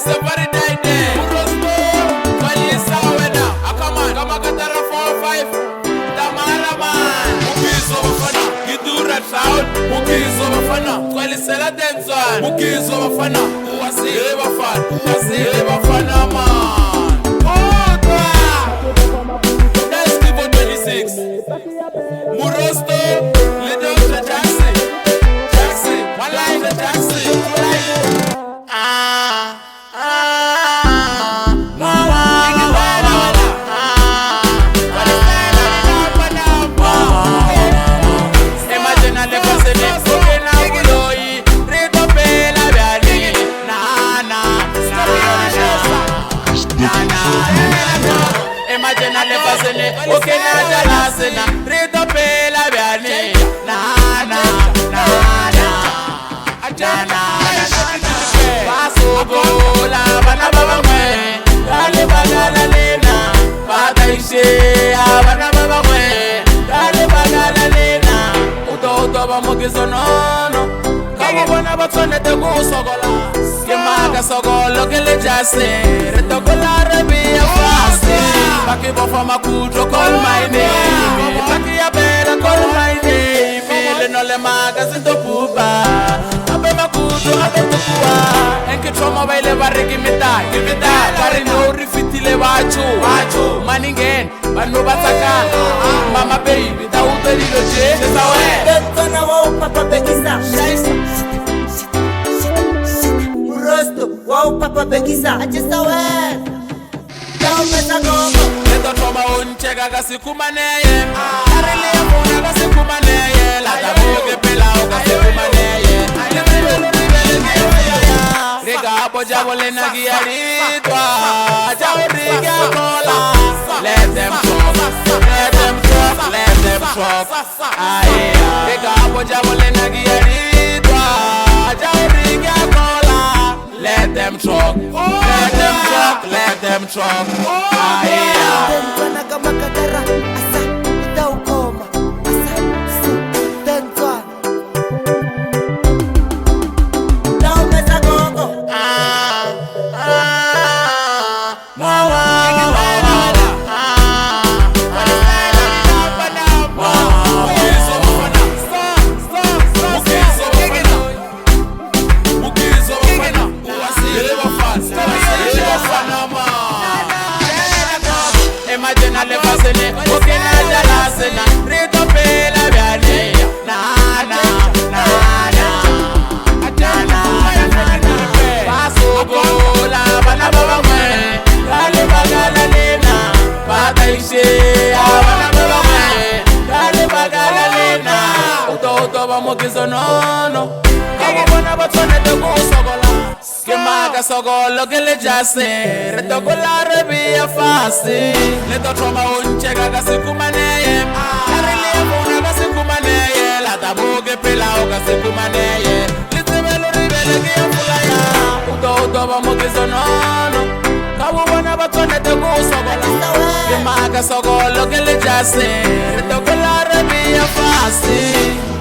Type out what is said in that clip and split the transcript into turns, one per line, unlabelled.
Somebody died there. Murosto, Kwalisa wena. Akaman, Kamakatara 4-5. Tamara man. Mukizo bafana. Gidura sound. Mukizo bafana. Kwalisela denzwan. Mukizo bafana. Uwasile bafana. Uwasile bafana man. That's Kivo 26. Murosto, Little Jackson. Jackson, one line the Jackson. Okay, na jalasena, rito pela biani, na, ajana, baso gola, bana baba mwe, dale bagala lena, bata ishe, bana baba mwe, dale bagala lena, uto bamukizo nono, kama bona batsone te kusogola, kemaka sogolo kele jase, rito gola rebi afasi. Paki bofa makuto call my name. Paki ya bera call my name. Le no le maga sinto pupa. Abe makuto abe tukua. Enke trauma baile barre give me that. Kare no refiti le wacho. Maningen banu bataka. Mama baby da uteri loje. Sesa we.
Dentona wao papa bekisa. Murosto wao papa bekisa. Ajesa we.
Leto troma unchega kasikumaneye. Arile ya muna kasikumaneye. Lata boge pela o kasikumaneye. Riga abo jabole na giyaritwa. Jawo riga kola. Let them talk. Riga abo jabole na giyaritwa. Jawo riga kola. Let them talk. Let them talk.
Dentona kama kadara, asa ita ukoma, asa su dentona. Now mesa gogo.
Imagine le pasene, okay na jalasena, rito pela biani, na, ajana, baso gola, bana baba mwe, dale bagala lena, bata ishe, bana baba mwe, dale bagala lena, uto bamukizo nono, kama bona batsone te kusogola. Kemaka sogolo kele jase, reto gola rebi afasi. Leto troma unchega kasikumaneye. Arile ya muna kasikumaneye. Lata boge pela o kasikumaneye. Litebelo ribele kia fulaya. Uto bamukizo nono, kawu bona batsone te kusogola. Kemaka sogolo kele jase, reto gola rebi afasi.